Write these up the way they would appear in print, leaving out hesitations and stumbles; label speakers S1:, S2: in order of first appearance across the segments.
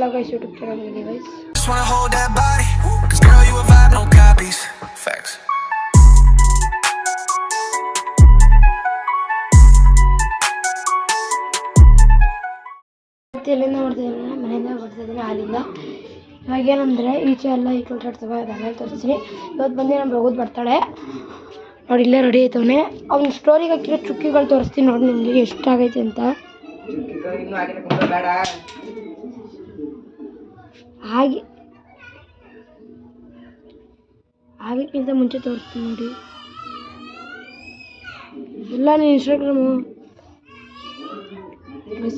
S1: Hello guys, YouTube channel guys.
S2: Just wanna hold that body, 'cause girl you a vibe, no copies. Facts.
S1: ಎಲ್ಲಿಂದ ಮಾಡ್ತಿದ್ದೀನಿ ಮನೆಯಿಂದ ಬರ್ತಿದ್ದೀನಿ ಹಾಲಿಂದ. ಇವಾಗ ಏನಂದರೆ ಈಚೆ ಎಲ್ಲ ಈ ಕೊಟ್ಟಾಡ್ತವೆ ಅದನ್ನೆಲ್ಲ ತೋರಿಸ್ತೀನಿ. ಇವತ್ತು ಬಂದು ನಮ್ಮ ರಘುದ್ ಬರ್ತಾಳೆ ನೋಡಿ, ಇಲ್ಲೇ ರೆಡಿ ಆಯ್ತವನೆ. ಅವ್ನ ಸ್ಟೋರಿಗೆ ಹಾಕಿರೋ ಚುಕ್ಕಿಗಳು ತೋರಿಸ್ತೀನಿ ನೋಡಿ ನಿಮಗೆ ಎಷ್ಟಾಗೈತೆ ಅಂತ. ಹಾಗೆಕ್ಕಿಂತ ಮುಂಚೆ ತೋರಿಸ್ತೀನಿ ನೋಡಿ. ಇಲ್ಲ ನೀನು ಇನ್ಸ್ಟಾಗ್ರಾಮು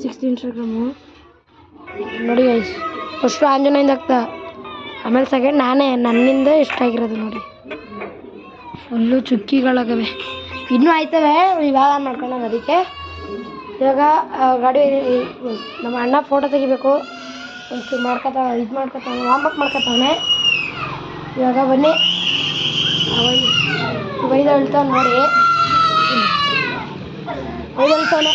S1: 60 ಇನ್ಸ್ಟಾಗ್ರಾಮು ನೋಡಿ ಗೈಸ್. ಫಸ್ಟು ಆಂಜನೇಯಿಂದ ಆಗ್ತಾ, ಆಮೇಲೆ ಸೆಕೆಂಡ್ ನಾನೇ, ನನ್ನಿಂದ ಎಷ್ಟಾಗಿರೋದು ನೋಡಿ. ಫುಲ್ಲು ಚುಕ್ಕಿಗಳಾಗವೆ, ಇನ್ನೂ ಆಯ್ತವೆ. ಇವಾಗ ಮಾಡ್ಕೊಂಡು ಅದಕ್ಕೆ ಇವಾಗ ಗಾಡಿ ನಮ್ಮ ಅಣ್ಣ ಫೋಟೋ ತೆಗಿಬೇಕು. ಒಂಚೂರು ಮಾಡ್ಕೊತಾನೆ ವಾಮಪ್ ಮಾಡ್ಕೊತಾನೆ. ಇವಾಗ ಬನ್ನಿ ಒಯ್ದು ಹೇಳ್ತಾವೆ ನೋಡಿ. ಒಯ್ದು ಹೇಳ್ತಾವನೆ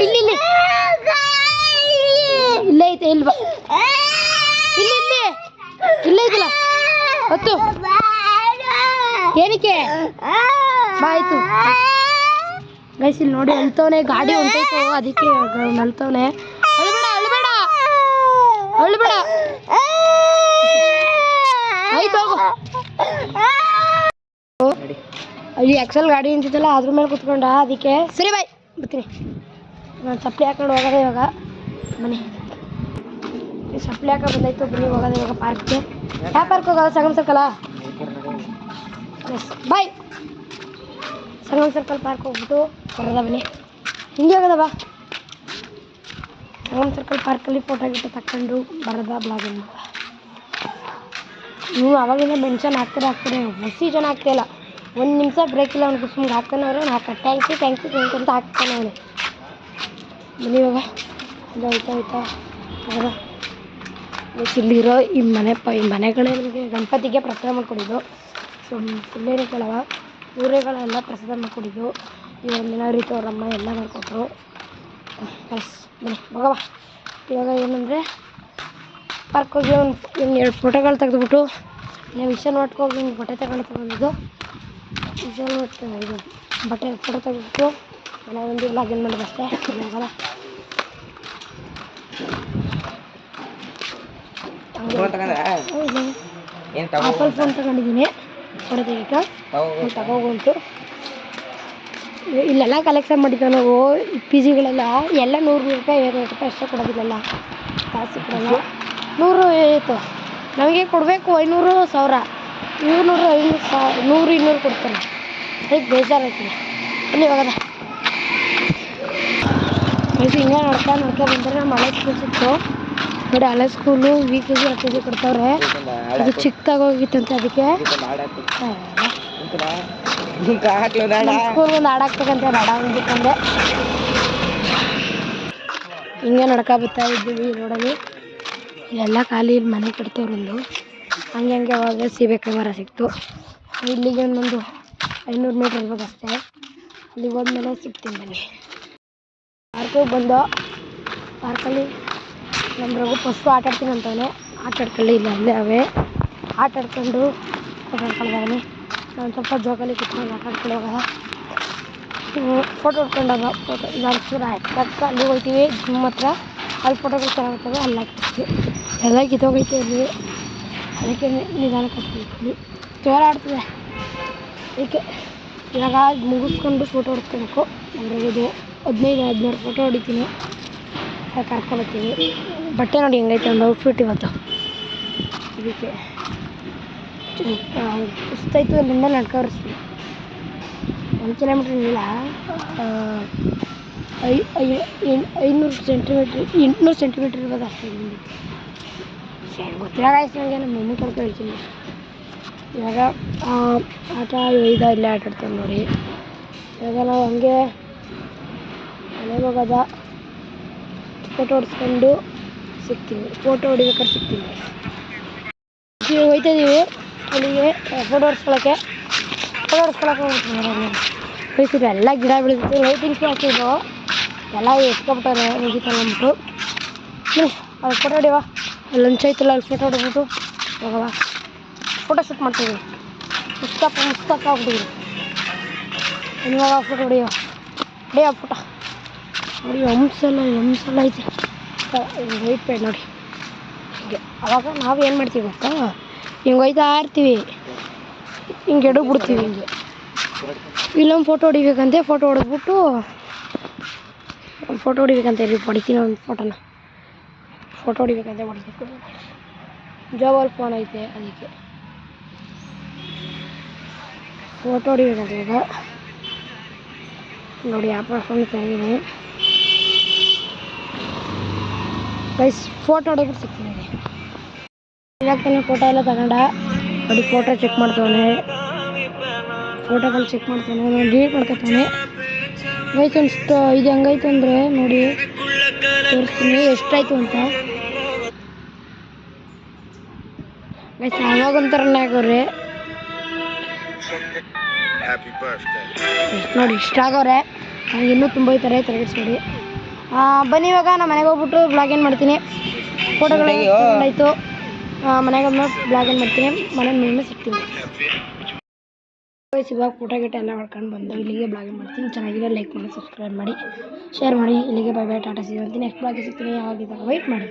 S1: ಇಲ್ಲಿ ಇಲ್ಲೇ ಐತೆ. ಇಲ್ಲಿ ಬಾ, ಇಲ್ಲೇ ಐತಲ್ಲ ಹೊತ್ತು. ಏನಕ್ಕೆ ಬಾ ಆಯ್ತು ಗೈಸ್. ಇಲ್ಲಿ ನೋಡಿ ಅಳ್ತವನೆ, ಗಾಡಿ ಹೊಂಟೈತು ಅದಕ್ಕೆ ಅಳ್ತವನೆ. ಅಳ್ಬೇಡ ಆಯ್ತು ಹೋಗು. ಅಲ್ಲಿ ಎಕ್ಸೆಲ್ ಗಾಡಿ ನಿಂತಿದ್ದಲ್ಲ ಅದ್ರ ಮೇಲೆ ಕುತ್ಕೊಂಡ, ಅದಕ್ಕೆ ಸರಿ ಬಾಯ್ ಬರ್ತೀನಿ. ನಾನು ಚಪ್ಪಲಿ ಹಾಕೊಂಡು ಹೋಗೋದೆ ಇವಾಗ. ಬನ್ನಿ ಚಪ್ಪಲಿ ಹಾಕೊಂಡು ಬಂದಾಯ್ತು, ಬನ್ನಿ ಹೋಗೋದೆ ಇವಾಗ ಪಾರ್ಕ್ಗೆ. ಯಾವ ಪಾರ್ಕ್ ಹೋಗೋದ? ಸಂಗಮ್ ಸರ್ಕಲ್. ಎಸ್ ಬಾಯ್. ಸಂಗಮ್ ಸರ್ಕಲ್ ಪಾರ್ಕ್ ಹೋಗ್ಬಿಟ್ಟು ಬರೋದ. ಬನ್ನಿ ಹಿಂಗೆ ಹೋಗೋದ ಬಾ. ಸಂಗಮ್ ಸರ್ಕಲ್ ಪಾರ್ಕಲ್ಲಿ ಫೋಟೋ ಗಿಟ್ಟು ತಕ್ಕೊಂಡು ಬರೋದ ಬ್ಲಾಗಿಂಗ್. ನೀವು ಅವಾಗಿಂದ ಮೆನ್ಷನ್ ಹಾಕ್ತಾರೆ ಹೊಸಿ ಜನ ಆಗ್ತಾಯಿಲ್ಲ. ಒಂದು ನಿಮಿಷ ಬ್ರೇಕ್ ಇಲ್ಲ ಅವ್ನಿಗೆ ಸುಮ್ಗೆ ಹಾಕ್ತಾನವ್ರೆ. ನಾ ಥ್ಯಾಂಕ್ ಯು ಅಂತ ಹಾಕ್ತಾನೆ ಅವನು. ಬನ್ನಿ ಇವಾಗ ಇದು ಆಯ್ತಾ ಹೌದಾ. ಇಲ್ಲಿರೋ ಈ ಮನೆಗಳೇ ನಮಗೆ ಗಣಪತಿಗೆ ಪ್ರಸಾದ ಮಾಡಿಕೊಡಿದ್ದು. ಸೊ ಇಲ್ಲೇನಕ್ಕೆಲ್ಲವ ಊರುಗಳೆಲ್ಲ ಪ್ರಸಾದ ಮಾಡಿಕೊಡಿದ್ದು. ಇವಾಗ ಮಿನಾರಿತು ಅವರಮ್ಮ ಎಲ್ಲ ಮಾಡಿಕೊಟ್ರು. ಬನ್ನಿ ಹೋಗವ. ಇವಾಗ ಏನಂದರೆ ಪಾರ್ಕ್ ಹೋಗಿ ಒಂದು 2 ಫೋಟೋಗಳು ತೆಗೆದುಬಿಟ್ಟು ನಾವು ವಿಷಲ್ ಹೋಗಿ ಹಿಂಗೆ ಬಟ್ಟೆ ತಗೊಂಡಿದ್ದು. ವಿಷಲ್ ಇದು ಬಟ್ಟೆ ಫೋಟೋ ತೆಗೆದುಬಿಟ್ಟು ಮನೆ ಒಂದು ಲಾಗಿನ್ ಮಾಡೋದು ಅಷ್ಟೇ. ಹೋಗಲ್ಲ ಆಪಲ್ ಫೋನ್ ತಗೊಂಡಿದ್ದೀನಿ ಫೋಟೋ ತೆಗಿಕ ತಗೋಗುಂಟು. ಇಲ್ಲೆಲ್ಲ ಕಲೆಕ್ಷನ್ ಮಾಡಿದ್ವಿ ನಾವು. PGಗಳೆಲ್ಲ ಎಲ್ಲ 100 ರೂಪಾಯಿ 200 ರೂಪಾಯಿ ಅಷ್ಟೇ ಕೊಡೋದಿಲ್ಲಲ್ಲ, ಕಾಸು ಕೊಡಲ್ಲ. 100 ಇತ್ತು ನಮಗೆ ಕೊಡಬೇಕು 500 1000 200 500 100 200 ಕೊಡ್ತಾರೆ. ಅದಕ್ಕೆ ಬೇಜಾರಾಯ್ತದೆ. ಅಲ್ಲಿ ಇವಾಗ ಇದು ಹಿಂಗೆ ನೋಡ್ಕೊ ಬಂದರೆ ನಮ್ಮ ಹಳೆ ಸ್ಕೂಲ್ ಸಿಕ್ತು ನೋಡಿ. ಹಳೆ ಸ್ಕೂಲು WKG LKG ಕೊಡ್ತಾವ್ರೆ. ಅದು ಚಿಕ್ಕದಾಗೋಗಿತ್ತಂತೆ, ಅದಕ್ಕೆ ಸ್ಕೂಲ್ ಒಂದು ಹಾಡಾಕ್ಬೇಕಂತೆ ಬೇಡ ಅಂದ್ಬಿಟ್ಟಂದೆ. ಹಿಂಗೆ ನಡ್ಕೊ ಇದ್ದೀವಿ ರೋಡಲ್ಲಿ. ಇಲ್ಲೆಲ್ಲ ಖಾಲಿ ಮನೆ ಕಟ್ತವ್ರೊಂದು. ಹಂಗೆ ಅವಾಗ ಸೀಬೆಕಾಯಿ ಮರ ಸಿಕ್ತು. ಇಲ್ಲಿಗೆ ಒಂದೊಂದು 500 ಮೀಟ್ರ್ ಇರ್ಬೋದು ಅಷ್ಟೇ. ಅಲ್ಲಿಗೆ ಹೋದ್ಮೇಲೆ ಸಿಗ್ತೀನಿ ಬನ್ನಿ. ಪಾರ್ಕಿಗೆ ಬಂದು ಪಾರ್ಕಲ್ಲಿ ನಮ್ಮ ರಘು ಫಸ್ಟು ಆಟ ಆಡ್ತೀನಿ ಅಂತವನೇ. ಆಟ ಆಡ್ಕೊಳ್ಳಿ ಇಲ್ಲ ಅಲ್ಲೇ ಅವೇ ಆಟ ಆಡ್ಕೊಂಡು ಫೋಟೋ ಹೊಡ್ಕೊಳ್ದಾವನಿ. ನಾನು ಸ್ವಲ್ಪ ಜೋಗಲ್ಲಿ ಕುತ್ಕೊಂಡು ಆಟ ಆಡ್ಕೊಂಡು ಹೋಗೋದ. ಫೋಟೋ ಹೊಡ್ಕೊಂಡಾಗ ಫೋಟೋ ನಾನು ಚೂರು ಆಯ್ತು ಅಲ್ಲಿಗೆ ಹೋಗ್ತೀವಿ ಜಿಮ್ ಹತ್ರ. ಅಲ್ಲಿ ಫೋಟೋಗಳು ಚೆನ್ನಾಗಿರ್ತವೆ, ಅಲ್ಲಿ ಹಾಕ್ತೀವಿ. ಎಲ್ಲ ಕಿತ್ತೋಗೈತೆ ಅಲ್ಲಿ, ಅದಕ್ಕೆ ನಿಧಾನಕ್ಕೆ ಹಾಕ್ತೀನಿ. ಜೋರ ಆಡ್ತದೆ ಅದಕ್ಕೆ. ಇವಾಗ ಮುಗಿಸ್ಕೊಂಡು ಫೋಟೋ ಹೊಡ್ಕೊಬೇಕು. ಅಂದರೆ ಇದು 15-16 ಫೋಟೋ ಹೊಡಿತೀನಿ, ಕರ್ಕೊಬರ್ತೀನಿ. ಬಟ್ಟೆ ನೋಡಿ ಹೆಂಗೈತೆ ಒಂದು ಔಟ್ಫಿಟ್ ಇವತ್ತು. ಇದಕ್ಕೆ ಸುಸ್ತಾಯಿತು, ಅಲ್ಲಿಂದ ನಡ್ಕೊಬರ್ಸ್ತೀನಿ. 1 ಕಿಲೋಮೀಟ್ರ್ ಇಲ್ಲ, 500 ಸೆಂಟಿಮೀಟ್ರ್ 800 ಸೆಂಟಿಮೀಟ್ರ್ ಇರ್ಬೋದು ಅಷ್ಟೇ. ಗೊತ್ತಿಲ್ಲ ಗಾಯ್ಸ್ ನನಗೆ. ನಮ್ಮ ಮಮ್ಮಿ ಕರ್ಕೊ ಹೇಳ್ತೀನಿ. ಇವಾಗ ಆಟ ಇಲ್ಲೇ ಆಟ ಆಡ್ತೇವೆ ನೋಡಿ. ಇವಾಗ ನಾವು ಹಂಗೆ ಮನೆಗೆ ಹೋಗೋದ, ಫೋಟೋ ಹೊಡ್ಸ್ಕೊಂಡು ಸಿಗ್ತೀವಿ. ಫೋಟೋ ಹೊಡಿಬೇಕಾದ್ರೆ ಸಿಗ್ತೀವಿ. ಹೋಗ್ತಾಯಿದ್ದೀವಿ ಅಲ್ಲಿಗೆ ಫೋಟೋ ಹೊಡ್ಸ್ಕೊಳಕ್ಕೆ ಹೋಗ್ತೀವಿ. ಎಲ್ಲ ಗಿಡ ಬೆಳೆದಿತ್ತು, ಲೈಟಿಂಗ್ಸ್ ಹಾಕಿದ್ರು ಎಲ್ಲ ಎತ್ಕೊಬಿಟ್ಟಾರೆ ಮುಗಿತಲ್ಲ ಅಂದ್ಬಿಟ್ಟು. ಅಲ್ಲಿ ಫೋಟೋ ಹೊಡಿವಾ, ಅಲ್ಲಿ ಲಂಚ್ ಐತಲ್ಲ ಅಲ್ಲಿ ಫೋಟೋ ಹೊಡೆದ್ಬಿಟ್ಟು ಹೋಗವಾ. ಫೋಟೋ ಶೂಟ್ ಮಾಡ್ತೀವಿ. ಮುಸ್ತಾಪ ಆಗ್ಬಿಟ್ಟಿದ್ರು ಇವಾಗ ಫೋಟೋ ಹೊಡಿಯೋ ಫೋಟೋ ನೋಡಿ. ಹಂಸಲ್ಲ ಐತಿ ವೈಟ್ ಪೇಡ್ ನೋಡಿ. ಹೀಗೆ ಅವಾಗ ನಾವು ಏನು ಮಾಡ್ತೀವಿ ಗೊತ್ತಾ, ಹಿಂಗೆ ಒಯ್ತಾ ಇರ್ತೀವಿ, ಹಿಂಗೆ ಎಡಕ್ಕೆ ಬಿಡ್ತೀವಿ. ಹಿಂಗೆ ಇಲ್ಲೊಂದು ಫೋಟೋ ಹೊಡಿಬೇಕಂತೆ. ಫೋಟೋ ಹೊಡೆದ್ಬಿಟ್ಟು ಫೋಟೋ ಹೊಡಿಬೇಕಂತ ಇರಿ, ಹೊಡಿತೀನಿ ಒಂದು ಫೋಟೋ ಹೊಡಿಬೇಕಂತ ಹೊಡಿಬೇಕು. ಜೋಬಲ್ಲಿ ಫೋನ್ ಐತೆ ಅದಕ್ಕೆ ಫೋಟೋ ಹೊಡಿಬೇಕಂತ. ಇವಾಗ ನೋಡಿ ಫೋನ್ ತೆಗೆದಿದ್ದೀನಿ ಗೈಸ್. ಫೋಟೋ ಹೊಡೆದ್ಬಿಟ್ಟು ಸಿಗ್ತೀನಿ. ಇವಾಗ ತಾನೇ ಫೋಟೋ ಎಲ್ಲ ತಗೊಂಡ ನೋಡಿ. ಫೋಟೋ ಚೆಕ್ ಮಾಡ್ತವನೆ, ಫೋಟೋಗಳು ಚೆಕ್ ಮಾಡ್ತಾನೆ, ನಾನು ಡಿಲೀಟ್ ಮಾಡ್ಕೊತಾನೆ ಗೈಸ್. ಅಷ್ಟು ಇದು ಹೆಂಗಾಯ್ತು ಅಂದರೆ ನೋಡಿ ತೋರಿಸ್ತೀನಿ ಎಷ್ಟಾಯಿತು ಅಂತ ಗೈಸ್. ಆವಾಗೊಂಥರನೇ ಆಗೋರೆ ನೋಡಿ, ಇಷ್ಟ ಆಗೋರೆ. ನನಗೆ ಇನ್ನೂ ತುಂಬ ಐತಾರೆ ತಲೆಗಿಡ್ಸ್ಬೇಡಿ. ಬನ್ನಿ ಇವಾಗ ನಾನು ಮನೆಗೆ ಹೋಗ್ಬಿಟ್ಟು ಬ್ಲಾಗ್ ಏನು ಮಾಡ್ತೀನಿ. ಫೋಟೋಗಳು ಆಯಿತು, ಮನೆಗೆ ಬ್ಲಾಗ್ ಏನು ಮಾಡ್ತೀನಿ. ಮನೆ ಮೇಲೆ ಸಿಗ್ತೀನಿ. ಇವಾಗ ಫೋಟೋ ಗಿಟ ಎಲ್ಲ ಮಾಡ್ಕೊಂಡು ಬಂದು ಇಲ್ಲಿಗೆ ಬ್ಲಾಗ್ ಮಾಡ್ತೀನಿ. ಚೆನ್ನಾಗಿದೆ, ಲೈಕ್ ಮಾಡಿ, ಸಬ್ಸ್ಕ್ರೈಬ್ ಮಾಡಿ, ಶೇರ್ ಮಾಡಿ. ಇಲ್ಲಿಗೆ bye bye, tata, see you. Next blog ಸಿಗ್ತೀನಿ. ಯಾವಾಗ ವೆಯ್ಟ್ ಮಾಡಿ.